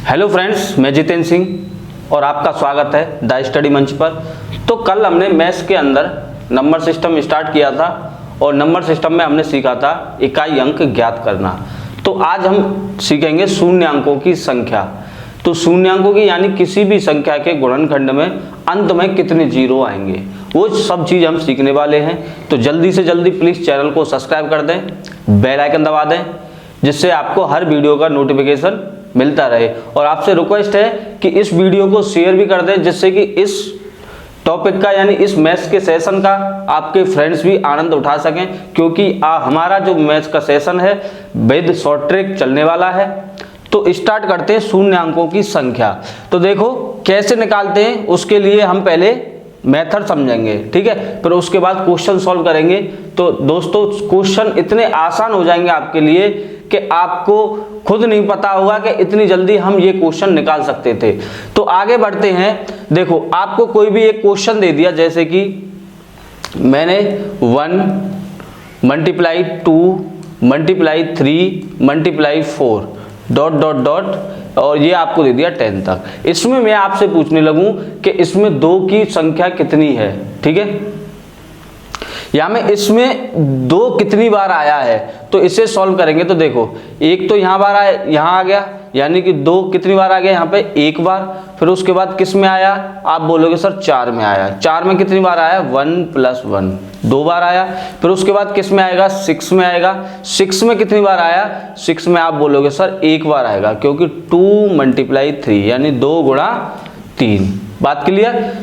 Hello friends, मैं जितेंद्र सिंह और आपका स्वागत है द स्टडी मंच पर। तो कल हमने मैथ्स के अंदर नंबर सिस्टम स्टार्ट किया था और नंबर सिस्टम में हमने सीखा था इकाई अंक ज्ञात करना। तो आज हम सीखेंगे शून्यांकों की संख्या। तो शून्यांकों की यानी किसी भी संख्या के गुणनखंड में अंत में कितने जीरो आएंगे, वो सब चीज़ हम सीखने वाले हैं। तो जल्दी से जल्दी प्लीज़ चैनल को सब्सक्राइब कर दें, बेल आइकन दबा दें, जिससे आपको हर वीडियो का नोटिफिकेशन मिलता रहे। और आपसे रिक्वेस्ट है कि इस वीडियो को शेयर भी कर दें, जिससे कि इस टॉपिक का यानी इस मैथ्स के सेशन का आपके फ्रेंड्स भी आनंद उठा सकें, क्योंकि हमारा जो मैथ्स का सेशन है विद शॉर्ट ट्रिक चलने वाला है। तो स्टार्ट करते हैं शून्यांकों की संख्या। तो देखो कैसे निकालते हैं, उसके लिए हम पहले मेथड समझेंगे, ठीक है, फिर उसके बाद क्वेश्चन सॉल्व करेंगे। तो दोस्तों क्वेश्चन इतने आसान हो जाएंगे आपके लिए कि आपको खुद नहीं पता होगा कि इतनी जल्दी हम ये क्वेश्चन निकाल सकते थे। तो आगे बढ़ते हैं। देखो आपको कोई भी एक क्वेश्चन दे दिया, जैसे कि मैंने 1 multiply 2 multiply 3 multiply 4 dot dot dot और ये आपको दे दिया 10 तक। इसमें मैं आपसे पूछने लगूं कि इसमें 2 की संख्या कितनी है, ठीक है, या में इसमें 2 कितनी बार आया है। तो इसे सॉल्व करेंगे। तो देखो एक तो यहाँ बार आया, यहाँ आ गया, यानी कि 2 कितनी बार आ गया, यहाँ पे 1 बार। फिर उसके बाद किस में आया, आप बोलोगे सर 4 में आया। 4 में कितनी बार आया, 1 + 1 2 बार आया। फिर उसके बाद किस में आएगा, 6 में आएगा। 6 में कितनी बार आया, 6 में आप बोलोगे सर 1 बार आएगा, क्योंकि 2 मल्टीप्लाई 3 यानी 2 गुणा 3। बात क्लियर।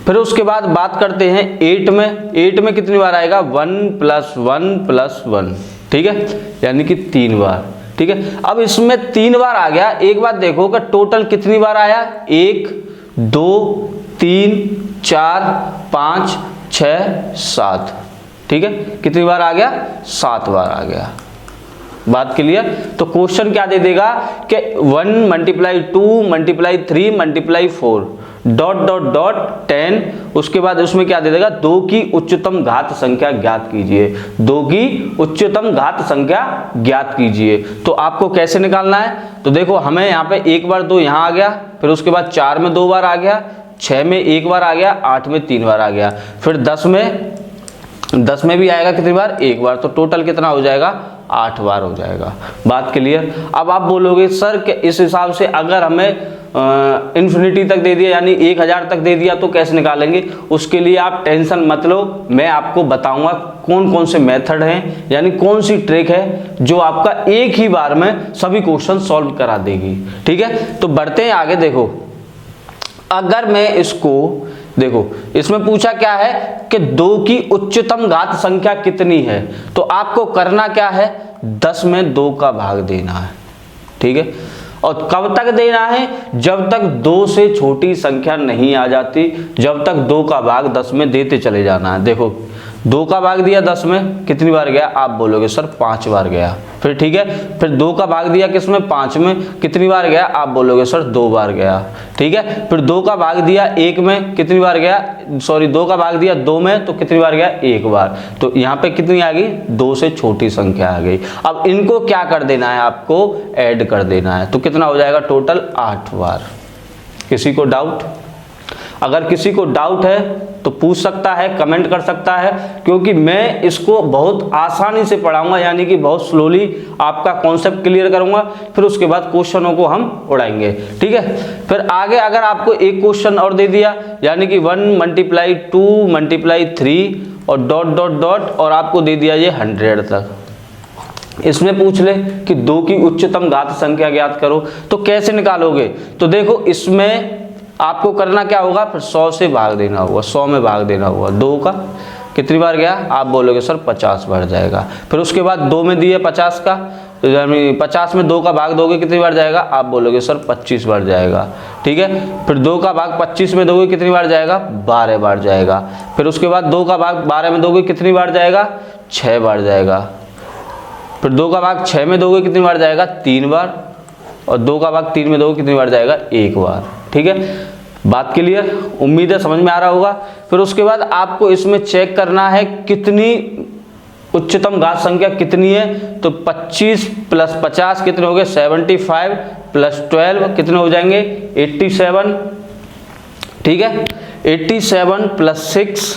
फिर उसके बाद बात करते हैं 8 में। 8 में कितनी बार आएगा, 1 + 1 + 1, ठीक है, यानी कि 3 बार, ठीक है। अब इसमें 3 बार आ गया। एक बात देखो कि टोटल कितनी बार आया, 1 2 3 4 5 6 7, ठीक है, कितनी बार आ गया, 7 बार आ गया। बात क्लियर। तो क्वेश्चन क्या दे देगा कि 1 multiply 2 multiply 3 multiply 4 dot dot dot 10। उसके बाद उसमें क्या दे देगा, 2 की उच्चतम घात संख्या ज्ञात कीजिए। 2 की उच्चतम घात संख्या ज्ञात कीजिए। तो आपको कैसे निकालना है, तो देखो हमें यहाँ पे 1 बार 2 यहाँ आ गया, फिर उसके बाद 4 में 2 बार आ गया, 6 में 1 बार आ गया, 8 में 3 बार आ गया, फिर 10 में भी आएगा कितनी बार, 1 बार। तो टोटल कितना हो जाएगा, 8 बार हो जाएगा। बात क्लियर। अब आप बोलोगे सर कि इस हिसाब से अगर हमें इन्फिनिटी तक दे दिया यानी 1000 तक दे दिया तो कैसे निकालेंगे। उसके लिए आप टेंशन मत लो, मैं आपको बताऊंगा कौन कौन से मेथड हैं, यानी कौन सी ट्रिक है जो आपका एक ही बार में सभी क्वेश्चन सॉल्व करा देगी, ठीक है। तो बढ़ते हैं आगे। देखो अगर मैं इसको देखो, इसमें पूछा क्या है कि 2 की उच्चतम घात संख्या कितनी है। तो आपको करना क्या है, 10 में 2 का भाग देना है, ठीक है। और कब तक देना है, जब तक 2 से छोटी संख्या नहीं आ जाती, जब तक 2 का भाग 10 में देते चले जाना है। देखो 2 का भाग दिया 10 में, कितनी बार गया, आप बोलोगे सर 5 बार गया। फिर ठीक है, फिर 2 का भाग दिया किसमें, 5 में, कितनी बार गया, आप बोलोगे सर 2 बार गया, ठीक है। फिर 2 का भाग दिया 1 में, कितनी बार गया, सॉरी 2 का भाग दिया 2 में, तो कितनी बार गया, 1 बार। तो यहाँ पे कितनी आ गई, 2 से छोटी संख्या आ गई। अब इनको क्या कर देना है, आपको ऐड कर देना है। तो कितना हो जाएगा, टोटल 8 बार। किसी को डाउट, अगर किसी को डाउट है तो पूछ सकता है, कमेंट कर सकता है, क्योंकि मैं इसको बहुत आसानी से पढ़ाऊंगा, यानी कि बहुत स्लोली आपका कॉन्सेप्ट क्लियर करूंगा। फिर उसके बाद क्वेश्चनों को हम उड़ाएंगे, ठीक है। फिर आगे अगर आपको एक क्वेश्चन और दे दिया, यानी कि 1 मल्टीप्लाई 2 मल्टीप्लाई 3 और डॉट डॉट डॉट और आपको दे दिया ये 100 तक, इसमें पूछ ले कि 2 की उच्चतम घात संख्या ज्ञात करो। तो कैसे निकालोगे, तो देखो इसमें आपको करना क्या होगा, फिर 100 से भाग देना होगा, 100 में भाग देना होगा। 2 का कितनी बार गया, आप बोलोगे सर 50 बार जाएगा। फिर उसके बाद 2 में दिए 50 का, यानी 50 में 2 का भाग दोगे कितनी बार जाएगा, आप बोलोगे सर 25 बार जाएगा, ठीक है। फिर 2 का भाग 25 में दोगे कितनी बार जाएगा, 12 बार जाएगा। फिर उसके बाद 2 का भाग 12 में दोगे कितनी बार जाएगा, 6 बार जाएगा। फिर 2 का भाग 6 में दोगे कितनी बार जाएगा, 3 बार। और 2 का भाग 3 में दोगे कितनी बार जाएगा, 1 बार, ठीक है। बात क्लियर, उम्मीद है समझ में आ रहा होगा। फिर उसके बाद आपको इसमें चेक करना है कितनी उच्चतम घात संख्या कितनी है, तो 25 + 50 कितने हो गए 75 + 12 कितने हो जाएंगे 87, ठीक है 87 + 6,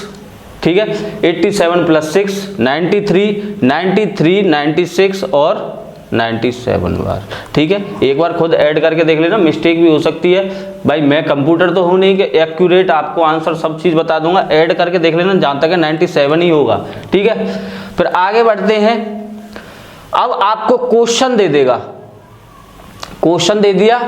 ठीक है 87 + 6 93, 93 96 और 97 बार, ठीक है। एक बार खुद ऐड करके देख लेना, मिस्टेक भी हो सकती है भाई, मैं कंप्यूटर तो हूँ नहीं कि एक्यूरेट आपको आंसर सब चीज़ बता दूंगा, ऐड करके देख लेना, जहाँ तक है 97 ही होगा, ठीक है। फिर आगे बढ़ते हैं, अब आपको क्वेश्चन दे देगा, क्वेश्चन दे दिया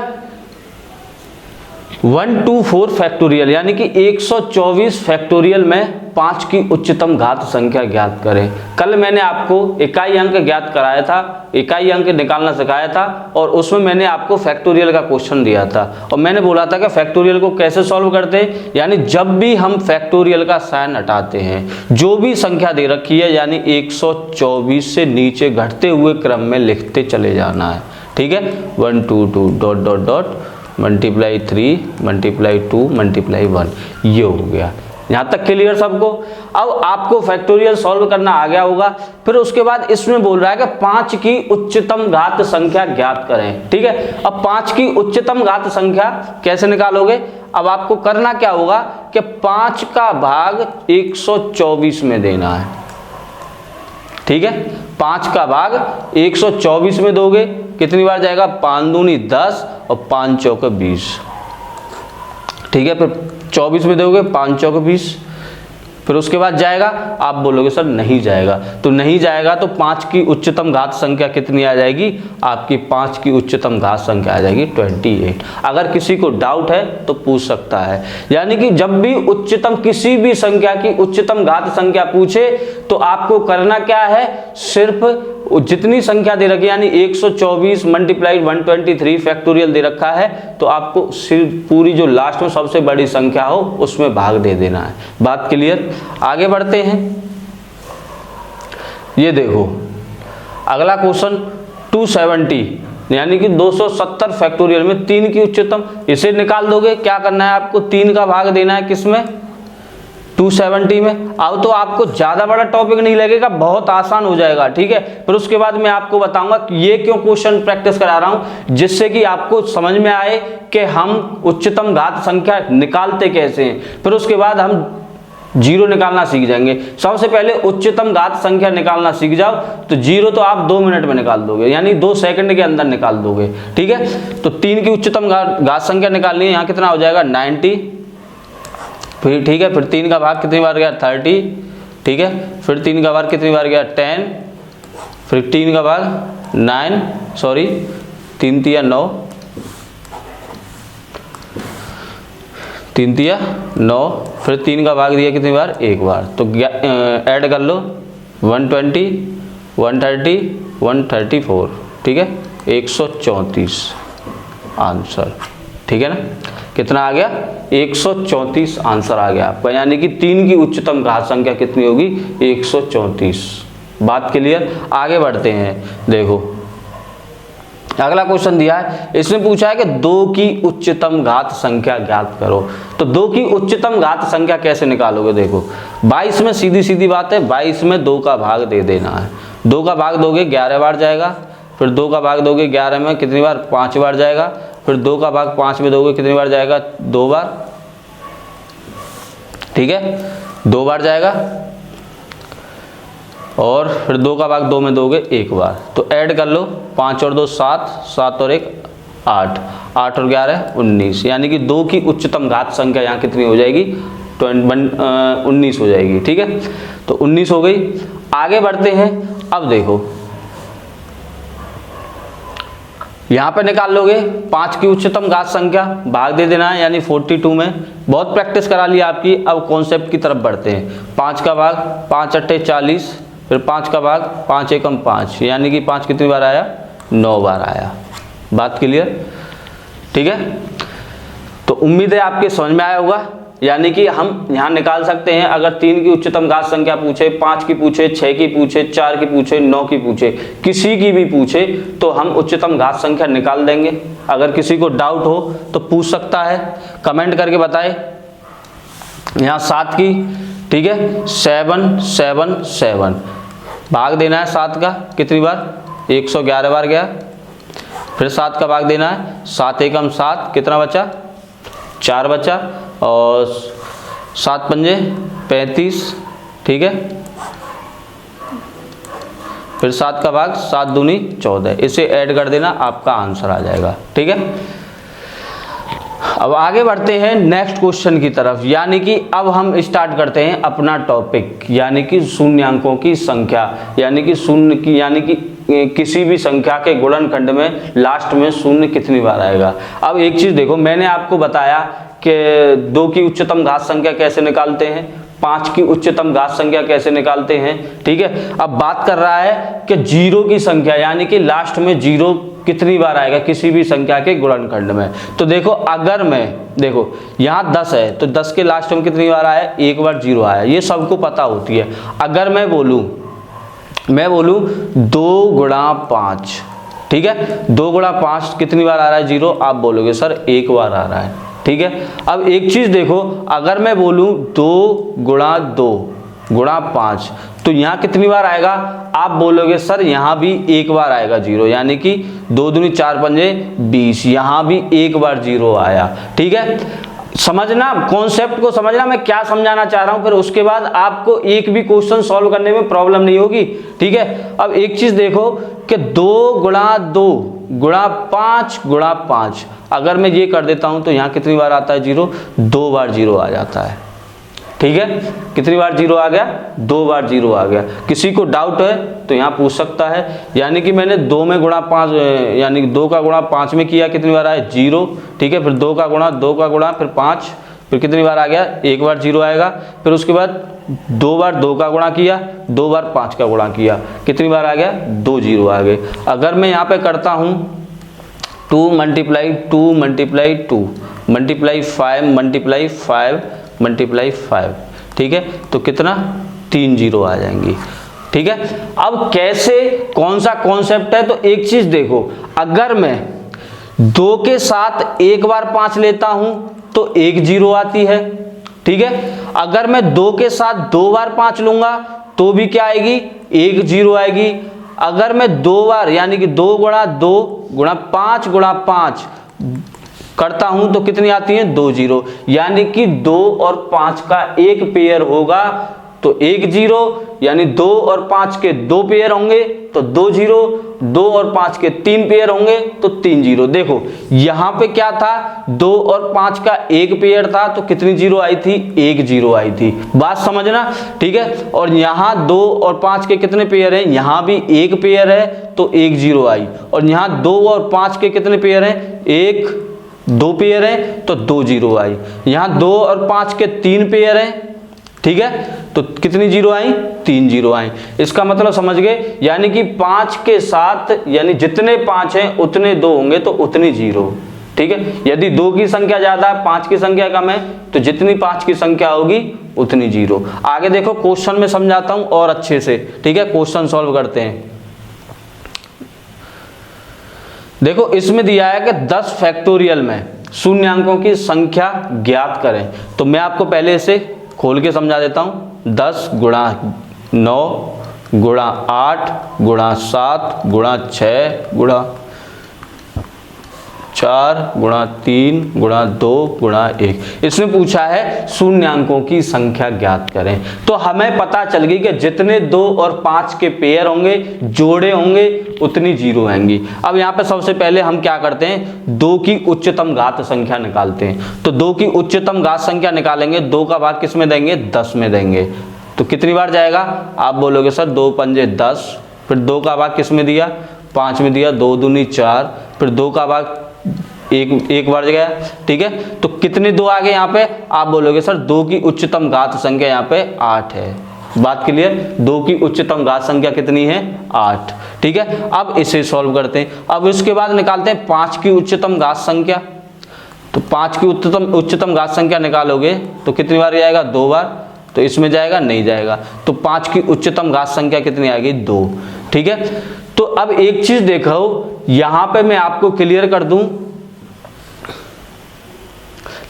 124 फैक्टोरियल यानी कि 124 फैक्टोरियल में 5 की उच्चतम घात संख्या ज्ञात करें। कल मैंने आपको इकाई अंक ज्ञात कराया था, इकाई अंक निकालना सिखाया था, और उसमें मैंने आपको फैक्टोरियल का क्वेश्चन दिया था, और मैंने बोला था कि फैक्टोरियल को कैसे सॉल्व करते हैं, यानी जब भी हम फैक्टोरियल का साइन हटाते हैं, जो भी संख्या दे रखी है यानी 124 से नीचे घटते हुए क्रम में लिखते चले जाना है, ठीक है 1 2 2 dot dot dot multiply 3 multiply 2 multiply 1, ये हो गया। यहाँ तक क्लियर सबको। अब आपको फैक्टोरियल सॉल्व करना आ गया होगा। फिर उसके बाद इसमें बोल रहा है कि 5 की उच्चतम घात संख्या ज्ञात करें, ठीक है। अब 5 की उच्चतम घात संख्या कैसे निकालोगे, अब आपको करना क्या होगा कि 5 का भाग 124 में देना है, ठीक है 5 का भाग 124 में दोगे, कितनी बार जाएगा 5 दूनी 10 और 5 चौके 20, ठीक है। फिर 24 में दोगे 5 चौके 20, फिर उसके बाद जाएगा, आप बोलोगे सर नहीं जाएगा, तो नहीं जाएगा तो 5 की उच्चतम घात संख्या कितनी आ जाएगी, आपकी 5 की उच्चतम घात संख्या आ जाएगी 28। अगर किसी को डाउट है तो पूछ सकता है, यानी कि जब भी उच्चतम किसी भी संख्या की उच्चतम घात संख्या पूछे तो आपको करना क्या है, सिर्फ जितनी संख्या दे रखी है यानी 124 मल्टीप्लाई 123 फैक्टोरियल दे रखा है, तो आपको सिर्फ पूरी जो लास्ट में सबसे बड़ी संख्या हो उसमें भाग दे देना है। बात क्लियर। आगे बढ़ते हैं, ये देखो अगला क्वेश्चन 270 यानी कि 270 फैक्टोरियल में 3 की उच्चतम, इसे निकाल दोगे। क्या करना है आपको, 3 का भाग देना है किसमें 270 में। अब तो आपको ज्यादा बड़ा टॉपिक नहीं लगेगा, बहुत आसान हो जाएगा, ठीक है। फिर उसके बाद मैं आपको बताऊंगा कि ये क्यों क्वेश्चन प्रैक्टिस करा रहा हूं, जिससे कि आपको समझ में आए कि हम उच्चतम घात संख्या निकालते कैसे हैं। फिर उसके बाद हम जीरो निकालना सीख जाएंगे। सबसे पहले उच्चतम घात संख्या निकालना सीख जाओ तो जीरो तो आप 2 मिनट में निकाल दोगे, यानी 2 सेकंड के अंदर निकाल दोगे, ठीक है। तो 3 की उच्चतम घात संख्या निकालनी है, यहाँ कितना हो जाएगा 90, फिर ठीक है। फिर 3 का भाग कितनी बार गया 30, ठीक है। फिर 3 का भाग कितनी बार गया 10, फिर 3 का भाग 9, सॉरी 3 तिया 9, 3 तिया 9, फिर 3 का भाग दिया कितनी बार, एक बार। तो ऐड कर लो 120 130 134, ठीक है 134 आंसर, ठीक है ना। कितना आ गया 134 आंसर आ गया आपका, यानी कि 3 की उच्चतम घात संख्या कितनी होगी 134। बात क्लियर। आगे बढ़ते हैं, देखो अगला क्वेश्चन दिया है, इसमें पूछा है कि 2 की उच्चतम घात संख्या ज्ञात करो। तो 2 की उच्चतम घात संख्या कैसे निकालोगे, देखो 22 में सीधी सीधी बात है, 22 में 2 का भाग दे देना है। 2 का भाग दोगे 11 बार जाएगा, फिर 2 का भाग दोगे 11 में कितनी बार 5 बार जाएगा, फिर 2 का भाग 5 में दोगे कितनी बार जाएगा 2 बार, ठीक है 2 बार जाएगा। और फिर 2 का भाग 2 में दोगे 1 बार। तो ऐड कर लो 5 और 2 7, 7 और 1 8, 8 और 11 19, यानी कि 2 की उच्चतम घात संख्या यहाँ कितनी हो जाएगी 19 हो जाएगी, ठीक है। तो 19 हो गई। आगे बढ़ते हैं, अब देखो यहाँ पे निकाल लोगे 5 की उच्चतम घात संख्या, भाग दे देना है यानी 42 में। बहुत प्रैक्टिस करा ली आपकी, अब कॉन्सेप्ट की तरफ बढ़ते हैं। 5 का भाग 5 अट्ठे 40, फिर 5 का भाग 5 एकम 5, यानी कि 5 कितनी बार आया 9 बार आया। बात क्लियर, ठीक है। तो उम्मीद है आपके समझ में आया होगा, यानी कि हम यहाँ निकाल सकते हैं। अगर 3 की उच्चतम घात संख्या पूछे, 5 की पूछे, 6 की पूछे, 4 की पूछे, 9 की पूछे, किसी की भी पूछे तो हम उच्चतम घात संख्या निकाल देंगे। अगर किसी को डाउट हो तो पूछ सकता है, कमेंट करके बताए। यहाँ 7 की, ठीक है 7 7 7, भाग देना है 7 का कितनी बार, 111 बार गया। फिर 7 का भाग देना है, 7 एकम 7, कितना बचा, 4 बचा। और 7 पंजे 35, ठीक है। फिर 7 का भाग 7 दूनी 14, इसे ऐड कर देना, आपका आंसर आ जाएगा, ठीक है। अब आगे बढ़ते हैं नेक्स्ट क्वेश्चन की तरफ, यानी कि अब हम स्टार्ट करते हैं अपना टॉपिक, यानी कि शून्यांकों की संख्या, यानी कि शून्य की, यानी कि किसी भी संख्या के गुणनखंड में लास्ट में शून्य कितनी बार आएगा। अब एक चीज देखो, मैंने आपको बताया कि 2 की उच्चतम घात संख्या कैसे निकालते हैं, 5 की उच्चतम घात संख्या कैसे निकालते हैं, ठीक है। अब बात कर रहा है कि 0 की संख्या, यानी कि लास्ट में 0 कितनी बार आएगा किसी भी संख्या के गुणनखंड में। तो देखो, अगर मैं देखो यहाँ 10 है तो 10 के लास्ट में कितनी बार आया, एक बार 0 आया, ये सबको पता होती है। अगर मैं बोलूँ 2 गुणा 5, ठीक है, 2 गुणा 5 कितनी बार आ रहा है 0, आप बोलोगे सर एक बार आ रहा है, ठीक है। अब एक चीज देखो, अगर मैं बोलूं 2 गुणा 2 गुणा 5, तो यहाँ कितनी बार आएगा, आप बोलोगे सर यहाँ भी एक बार आएगा 0, यानी कि 2 दूनी 4 पंजे 20, यहाँ भी एक बार 0 आया, ठीक है। समझना, कॉन्सेप्ट को समझना मैं क्या समझाना चाह रहा हूं, फिर उसके बाद आपको एक भी क्वेश्चन सॉल्व करने में प्रॉब्लम नहीं होगी, ठीक है। अब एक चीज देखो कि 2 गुणा 2 गुणा 5 गुणा 5, अगर मैं ये कर देता हूं तो यहाँ कितनी बार आता है 0, 2 बार 0 आ जाता है, ठीक है। कितनी बार 0 आ गया, 2 बार 0 आ गया। किसी को डाउट है तो यहाँ पूछ सकता है, यानी कि मैंने 2 में गुणा 5, यानी 2 का गुणा 5 में किया, कितनी बार आया 0, ठीक है। फिर 2 का गुणा फिर 5, फिर कितनी बार आ गया, एक बार 0 आएगा। फिर उसके बाद 2 बार 2 का गुणा किया, 2 बार 5 का गुणा किया, कितनी बार आ गया, 2 0 आ गए। अगर मैं यहाँ पे करता हूँ 2 multiply 2 multiply 2 multiply 5 multiply 5 multiply 5, ठीक है, तो कितना 3 0 आ जाएंगी, ठीक है। अब कैसे, कौन सा कॉन्सेप्ट है, तो एक चीज देखो, अगर मैं 2 के साथ एक बार 5 लेता हूं तो 1 0 आती है, ठीक है। अगर मैं 2 के साथ 2 बार 5 लूंगा तो भी क्या आएगी, 1 0 आएगी। अगर मैं 2 बार, यानी कि 2 गुणा 2 गुणा 5 गुणा 5 करता हूं तो कितनी आती है, 2 0, यानी कि 2 और 5 का एक पेयर होगा तो 1 0, यानी 2 और 5 के 2 पेयर होंगे तो 2 0, 2 और 5 के 3 पेयर होंगे तो 3 0। देखो यहां पे क्या था, 2 और 5 का एक पेयर था तो कितनी 0 आई थी, 1 0 आई थी, बात समझना, ठीक है। और यहां 2 और 5 के कितने पेयर हैं, यहां भी एक पेयर है तो 1 0 आई। और यहां 2 और 5 के कितने पेयर हैं, 1 2 पेयर हैं तो 2 0 आई। यहां 2 और 5 के 3 पेयर हैं, ठीक है, तो कितनी 0 आई, 3 0 आई। इसका मतलब समझ गए, यानी कि 5 के साथ, यानी जितने 5 हैं उतने 2 होंगे तो उतनी 0, ठीक है। यदि 2 की संख्या ज्यादा है 5 की संख्या कम है तो जितनी 5 की संख्या होगी उतनी 0। आगे देखो क्वेश्चन में समझाता हूं और अच्छे से, ठीक है, क्वेश्चन सॉल्व करते हैं। देखो इसमें दिया है कि 10 फैक्टोरियल में शून्यांकों की संख्या ज्ञात करें, तो मैं आपको पहले इसे खोल के समझा देता हूं। 10 गुणा 9 गुणा 8 गुणा 7 गुणा 6 गुणा 4 गुणा 3 गुणा 2 गुणा 1, इसमें पूछा है शून्यांकों की संख्या ज्ञात करें। तो हमें पता चल गई कि जितने 2 और 5 के पेयर होंगे, जोड़े होंगे, उतनी 0 आएंगी। अब यहाँ पे सबसे पहले हम क्या करते हैं, 2 की उच्चतम घात संख्या निकालते हैं। तो 2 की उच्चतम घात संख्या निकालेंगे, 2 का भाग किस में देंगे, 10 में देंगे, तो कितनी बार जाएगा, आप बोलोगे सर 2 पंजे 10, फिर 2 का भाग किस में दिया, 5 में दिया, 2 दूनी 4, फिर 2 का भाग एक बार गया, ठीक है। तो कितने 2 आ गए यहाँ पे, आप बोलोगे सर 2 की उच्चतम घात संख्या यहाँ पे 8 है, बात क्लियर। 2 की उच्चतम घात संख्या कितनी है, 8, ठीक है। अब इसे सॉल्व करते हैं। अब इसके बाद निकालते हैं 5 की उच्चतम घात संख्या। तो 5 की उच्चतम घात संख्या निकालोगे तो कितनी बार जाएगा, 2 बार, तो इसमें जाएगा, नहीं जाएगा। तो 5 की उच्चतम घात संख्या कितनी आएगी, 2, ठीक है। तो अब एक चीज देखो, यहां पे मैं आपको क्लियर कर दूं,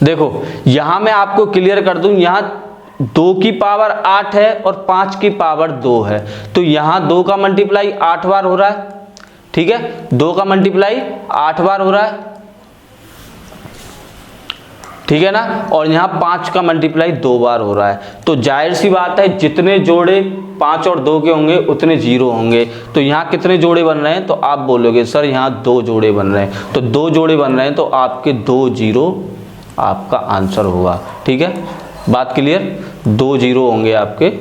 देखो यहां मैं आपको क्लियर कर दूं, यहां 2 की पावर 8 है और 5 की पावर 2 है, तो यहाँ 2 का मल्टीप्लाई 8 बार हो रहा है, ठीक है, 2 का मल्टीप्लाई 8 बार हो रहा है, ठीक है ना, और यहाँ 5 का मल्टीप्लाई 2 बार हो रहा है। तो जाहिर सी बात है जितने जोड़े 5 और 2 के होंगे उतने 0 होंगे। तो यहाँ कितने जोड़े बन रहे हैं, तो आप बोलोगे सर यहाँ 2 जोड़े बन रहे हैं, तो 2 जोड़े बन रहे हैं, तो आपके 2 0 आपका आंसर होगा, ठीक है, बात क्लियर, 2 0 होंगे आपके,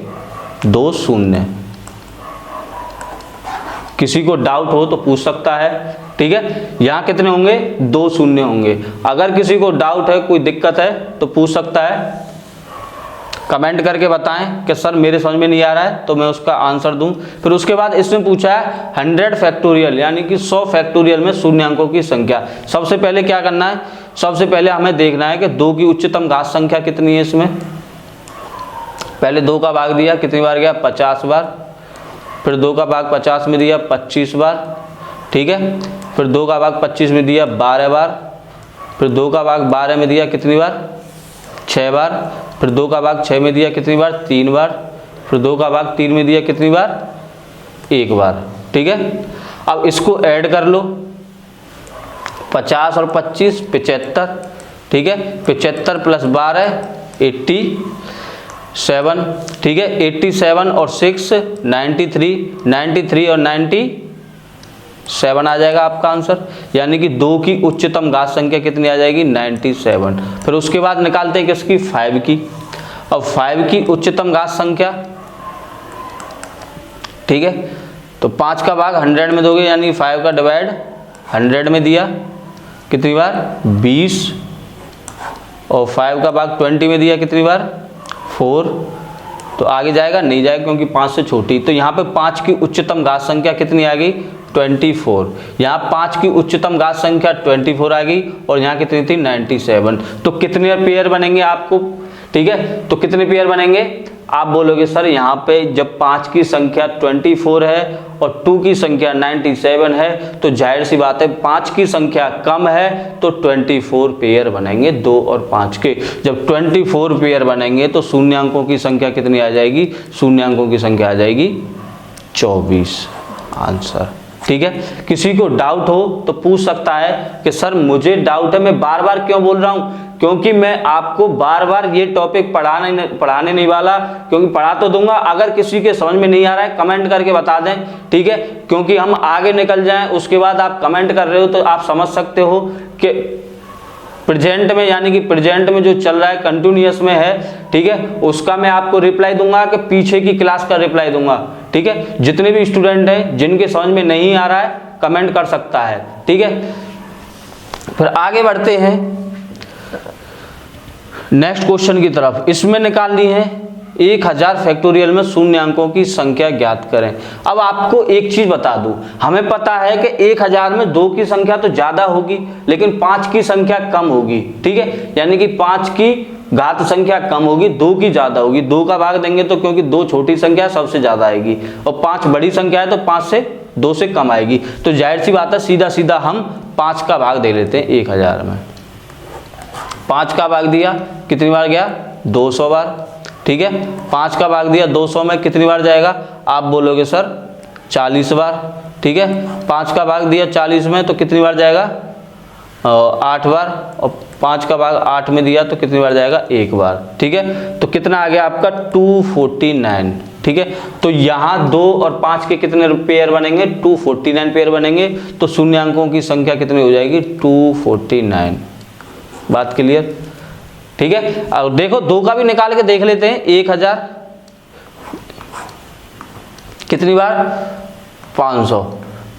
2 0। किसी को डाउट हो तो पूछ सकता है, ठीक है, यहाँ कितने होंगे, 2 0 होंगे। अगर किसी को डाउट है, कोई दिक्कत है तो पूछ सकता है, कमेंट करके बताएं कि सर मेरे समझ में नहीं आ रहा है, तो मैं उसका आंसर दूं। फिर उसके बाद इसमें पूछा है 100 फैक्टोरियल यानी कि 100 फैक्टोरियल में शून्यांकों की संख्या। सबसे पहले क्या करना है, सबसे पहले हमें देखना है कि 2 की उच्चतम घात संख्या कितनी है। इसमें पहले 2 का भाग दिया, कितनी बार गया, 50 बार, फिर 2 का भाग 50 में दिया 25 बार, ठीक है, फिर 2 का भाग 25 में दिया 12 बार, फिर 2 का भाग 12 में दिया कितनी बार, 6 बार, फिर 2 का भाग 6 में दिया कितनी बार, 3 बार, फिर 2 का भाग 3 में दिया कितनी बार, 1 बार, ठीक है। अब इसको ऐड कर लो, 50 और 25 75, ठीक है, 75 प्लस 12 87, ठीक है, 87 और 6 93, 93 और 97 आ जाएगा आपका आंसर, यानी कि 2 की उच्चतम घात संख्या कितनी आ जाएगी, 97। फिर उसके बाद निकालते हैं किसकी, 5 की। अब 5 की उच्चतम घात संख्या, ठीक है, तो 5 का भाग 100 में दोगे, यानी 5 का डिवाइड 100 में दिया कितनी बार, 20, और 5 का भाग 20 में दिया कितनी बार, 4। तो आगे जाएगा, नहीं जाएगा क्योंकि 5 से छोटी। तो यहाँ पे 5 की उच्चतम घात संख्या कितनी आ गई, 24। यहाँ 5 की उच्चतम घात संख्या 24 आ गई, और यहाँ कितनी थी, 97। तो कितने पेयर बनेंगे आपको, ठीक है, तो कितने पेयर बनेंगे, आप बोलोगे सर यहाँ पे जब 5 की संख्या 24 है और 2 की संख्या 97 है, तो जाहिर सी बात है 5 की संख्या कम है, तो 24 पेयर बनेंगे 2 और 5 के। जब 24 पेयर बनेंगे तो शून्यांकों की संख्या कितनी आ जाएगी, शून्यांकों की संख्या आ जाएगी 24 आंसर, ठीक है। किसी को डाउट हो तो पूछ सकता है कि सर मुझे डाउट है, मैं बार बार क्यों बोल रहा हूं, क्योंकि मैं आपको बार बार ये टॉपिक पढ़ाने नहीं वाला, क्योंकि पढ़ा तो दूंगा, अगर किसी के समझ में नहीं आ रहा है कमेंट करके बता दें, ठीक है, क्योंकि हम आगे निकल जाएं। उसके बाद आप कमेंट कर रहे हो तो आप समझ सकते हो कि प्रेजेंट में, यानी कि प्रेजेंट में जो चल रहा है कंटिन्यूअस में है, ठीक है, उसका मैं आपको रिप्लाई दूंगा कि पीछे की क्लास का रिप्लाई दूंगा, ठीक है। जितने भी स्टूडेंट हैं जिनके समझ में नहीं आ रहा है कमेंट कर सकता है, ठीक है। फिर आगे बढ़ते हैं नेक्स्ट क्वेश्चन की तरफ। इसमें निकालनी है 1000 फैक्टोरियल में शून्यांकों की संख्या ज्ञात करें। अब आपको एक चीज बता दूं, हमें पता है कि 1000 में 2 की संख्या तो ज्यादा होगी लेकिन 5 की संख्या कम होगी, ठीक है, यानी कि 5 की घात संख्या कम होगी, 2 की ज्यादा होगी। 2 का भाग देंगे तो क्योंकि 2 छोटी संख्या है सबसे ज्यादा आएगी, और 5 बड़ी संख्या है तो 5 से 2 से कम आएगी। तो जाहिर सी बात है सीधा सीधा हम 5 का भाग दे लेते हैं 1000 में। 5 का भाग दिया कितनी बार गया, 200 बार, ठीक है। 5 का भाग दिया 200 में कितनी बार जाएगा, आप बोलोगे सर 40 बार, ठीक है। 5 का भाग दिया 40 में तो कितनी बार जाएगा, 8 बार, और 5 का भाग 8 में दिया तो कितनी बार जाएगा, 1 बार, ठीक है। तो कितना आ गया आपका 249, ठीक है। तो यहाँ 2 और 5 के कितने पेयर बनेंगे, 249 पेयर बनेंगे। तो शून्यांकों की संख्या कितनी हो जाएगी, 249। बात क्लियर, ठीक है। और देखो 2 का भी निकाल के देख लेते हैं। 1000 कितनी बार, 500।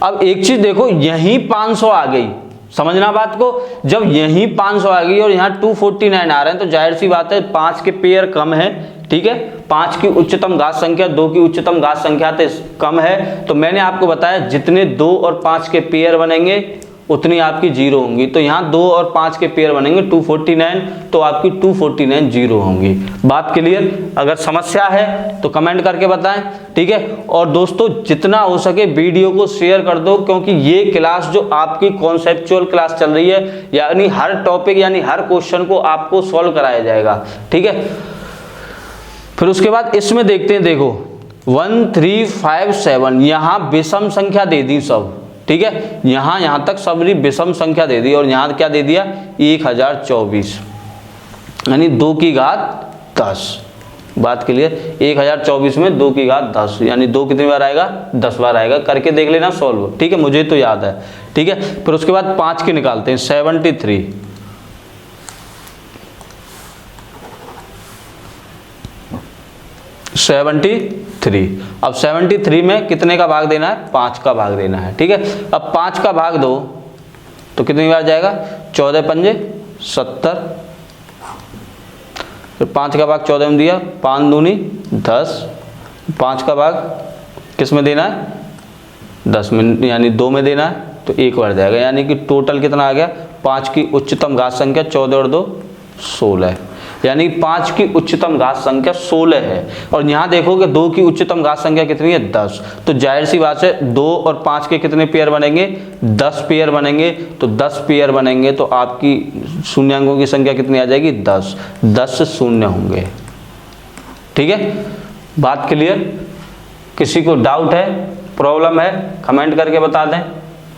अब एक चीज देखो, यहीं 500 आ गई, समझना बात को, जब यहीं 500 आ गई और यहाँ 249 आ रहे हैं तो जाहिर सी बात है 5 के पेयर कम है, ठीक है। 5 की उच्चतम घात संख्या 2 की उच्चतम घात संख्या से कम है। तो मैंने आपको बताया जितने 2 और 5 के पेयर बनेंगे उतनी आपकी 0 होंगी। तो यहाँ 2 और 5 के पेयर बनेंगे 249, तो आपकी 249 0 होंगी। बात क्लियर, अगर समस्या है तो कमेंट करके बताएं, ठीक है। और दोस्तों जितना हो सके वीडियो को शेयर कर दो, क्योंकि ये क्लास जो आपकी कॉन्सेप्चुअल क्लास चल रही है, यानी हर टॉपिक यानी हर क्वेश्चन को आपको सॉल्व कराया जाएगा, ठीक है। फिर उसके बाद इसमें देखते हैं, देखो 1 3 5 7 यहाँ विषम संख्या दे दी सब, ठीक है, यहाँ तक सबरी विषम संख्या दे दी और यहाँ क्या दे दिया 1024 यानी 2 की घात 10। बात क्लियर, 1024 में 2 की घात 10 यानी 2 कितनी बार आएगा 10 बार आएगा। करके देख लेना सॉल्व, ठीक है, मुझे तो याद है, ठीक है। फिर उसके बाद 5 की निकालते हैं 73। अब 73 में कितने का भाग देना है 5 का भाग देना है, ठीक है। अब 5 का भाग दो तो कितनी बार जाएगा 14 पंजे 70, फिर 5 का भाग 14 में दिया, 5 दूनी 10, 5 का भाग किस में देना है 10 में यानी 2 में देना है तो 1 बार जाएगा, यानी कि टोटल कितना आ गया 5 की उच्चतम घात संख्या 14 और 2 16, यानी 5 की उच्चतम घात संख्या 16 है। और यहाँ देखोगे 2 की उच्चतम घात संख्या कितनी है 10, तो जाहिर सी बात है 2 और 5 के कितने पेयर बनेंगे 10 पेयर बनेंगे, तो 10 पेयर बनेंगे तो आपकी शून्यांकों की संख्या कितनी आ जाएगी 10 शून्य होंगे, ठीक है। बात क्लियर, किसी को डाउट है प्रॉब्लम है कमेंट करके बता दें,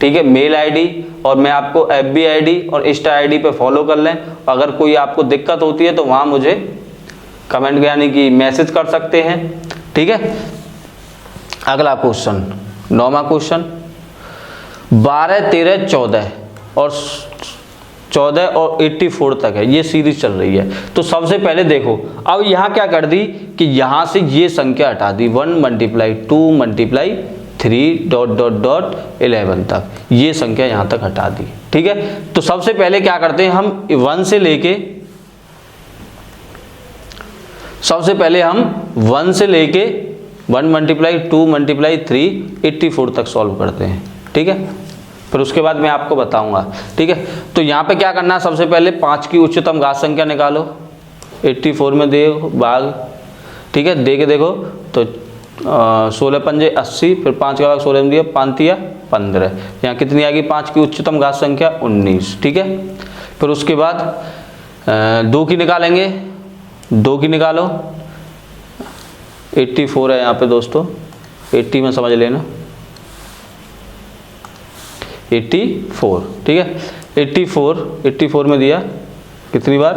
ठीक है। मेल आईडी और मैं आपको FB आईडी और इंस्टा आईडी पे फॉलो कर लें, अगर कोई आपको दिक्कत होती है तो वहाँ मुझे कमेंट यानी कि मैसेज कर सकते हैं, ठीक है। अगला क्वेश्चन 9वां क्वेश्चन 12 13 14 और 14 और 84 तक है, ये सीरीज चल रही है। तो सबसे पहले देखो अब यहाँ क्या कर दी कि यहाँ से ये संख्या हटा दी 1 × 2 × 3 ... 11 तक, ये संख्या यहाँ तक हटा दी, ठीक है। तो सबसे पहले क्या करते हैं हम 1 से लेके 1 × 2 × 3 84 तक सॉल्व करते हैं, ठीक है। फिर उसके बाद मैं आपको बताऊंगा, ठीक है। तो यहाँ पे क्या करना है सबसे पहले 5 की उच्चतम घात संख्या निकालो, 84 में दे भाग, ठीक है, दे के देखो तो 16 पंजे 80, फिर 5 का भाग 16 में दिया 5 तिया 15, यहाँ कितनी आ गई 5 की उच्चतम घात संख्या 19, ठीक है। फिर उसके बाद 2 की निकालेंगे, 2 की निकालो 84 है यहाँ पे दोस्तों, 80 में समझ लेना 84, ठीक है। 84 में दिया कितनी बार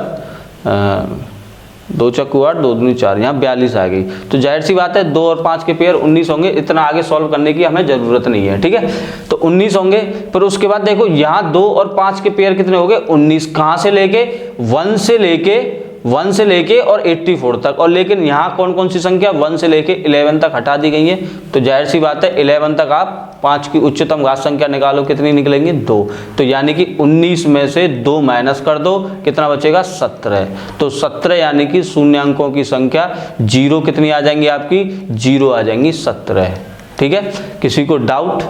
2 चक्कू 8 2 दूनी 4, यहाँ 42 आ गई। तो जाहिर सी बात है 2 और 5 के पेयर 19 होंगे, इतना आगे सॉल्व करने की हमें ज़रूरत नहीं है, ठीक है। तो 19 होंगे। फिर उसके बाद देखो यहाँ 2 और 5 के पेयर कितने हो गए 19, कहाँ से लेके 1 से लेके और 84 तक, और लेकिन यहाँ कौन कौन सी संख्या 1 से लेके 11 तक हटा दी गई है। तो जाहिर सी बात है 11 तक आप 5 की उच्चतम घात संख्या निकालो, कितनी निकलेंगे 2, तो यानी कि 19 में से 2 माइनस कर दो, कितना बचेगा 17। तो 17 यानी कि शून्यांकों की संख्या 0 कितनी आ जाएंगी आपकी 0 आ जाएंगी 17, ठीक है। किसी को डाउट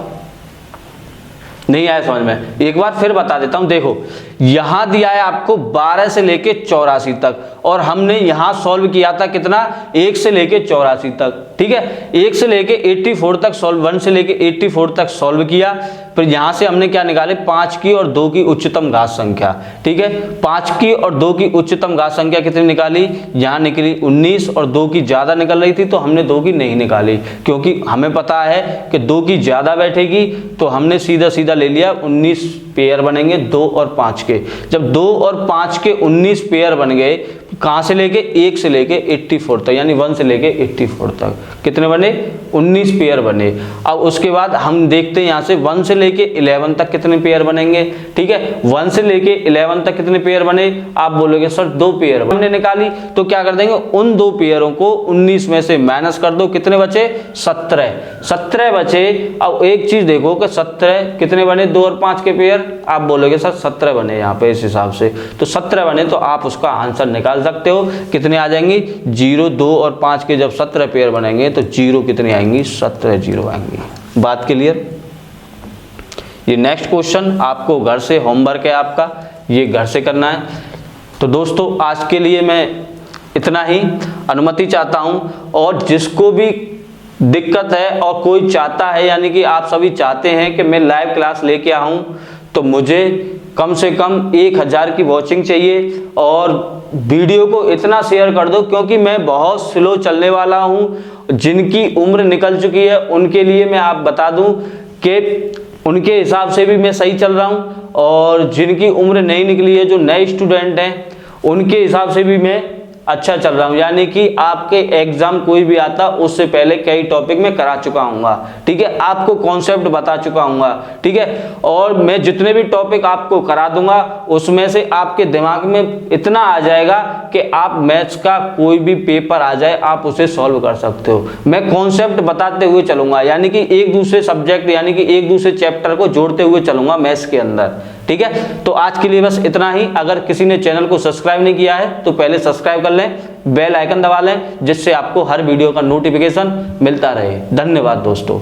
नहीं आया समझ में, एक बार फिर बता देता हूं। देखो यहां दिया है आपको 12 से लेके 84 तक, और हमने यहां सॉल्व किया था कितना 1 से लेके 84 तक, ठीक है। 1 से लेके 84 तक सॉल्व, 1 से लेके 84 तक सॉल्व किया। फिर यहां से हमने क्या निकाले 5 की और 2 की उच्चतम घात संख्या, ठीक है। 5 की और 2 की उच्चतम घात संख्या कितनी निकाली, यहां निकली 19, और 2 की ज्यादा निकल रही थी तो हमने 2 की नहीं निकाली, क्योंकि हमें पता है कि 2 की ज्यादा बैठेगी, तो हमने सीधा सीधा ले लिया 19 पेयर बनेंगे 2 और 5 के। जब 2 और 5 के 19 पेयर बन गए, कहां से लेके 1 से लेके 84 तक, यानी 1 से लेके 84 तक कितने बने 19 पेयर बने। अब उसके बाद हम देखते हैं यहां से 1 से लेके 11 तक कितने पेयर बनेंगे, ठीक है। 1 से लेके 11 तक कितने पेयर बने, आप बोलोगे सर 2 पेयर हमने निकाली, तो क्या कर देंगे उन 2 पेयरों को 19 में से माइनस कर दो, कितने बचे 17 बचे। अब एक चीज देखो कि 17 कितने बने 2 और 5 के पेयर, आप बोलोगे सर 17 बने यहाँ पे इस हिसाब से, तो 17 बने तो आप उसका आंसर निकाल सकते हो, कितने आ जाएंगी 0। 2 और 5 के जब 17 पेयर बनेंगे तो 0 कितने आएंगी 17 0 आएंगी। बात क्लियर। ये नेक्स्ट क्वेश्चन आपको घर से होमवर्क है आपका, ये घर से करना है। तो दोस्तों आज के लिए मैं इतना ही अनुमति चाहता हूं, और जिसको भी दिक्कत है और कोई चाहता है, यानी कि आप सभी चाहते हैं कि मैं लाइव क्लास लेके आऊं, तो मुझे कम से कम 1000 की वॉचिंग चाहिए और वीडियो को इतना शेयर कर दो, क्योंकि मैं बहुत स्लो चलने वाला हूं। जिनकी उम्र निकल चुकी है उनके लिए मैं आप बता दूं कि उनके हिसाब से भी मैं सही चल रहा हूं, और जिनकी उम्र नहीं निकली है, जो नए स्टूडेंट हैं, उनके हिसाब से भी मैं अच्छा चल रहा हूं। यानी कि आपके एग्जाम कोई भी आता उससे पहले कई टॉपिक में करा चुका हूँगा, ठीक है, आपको कॉन्सेप्ट बता चुका हूँगा, ठीक है। और मैं जितने भी टॉपिक आपको करा दूंगा उसमें से आपके दिमाग में इतना आ जाएगा कि आप मैथ्स का कोई भी पेपर आ जाए आप उसे सॉल्व कर सकते हो। मैं कॉन्सेप्ट बताते हुए चलूंगा, यानी कि एक दूसरे सब्जेक्ट यानी कि एक दूसरे चैप्टर को जोड़ते हुए चलूंगा मैथ्स के अंदर, ठीक है। तो आज के लिए बस इतना ही। अगर किसी ने चैनल को सब्सक्राइब नहीं किया है तो पहले सब्सक्राइब कर लें, बेल आइकन दबा लें, जिससे आपको हर वीडियो का नोटिफिकेशन मिलता रहे। धन्यवाद दोस्तों।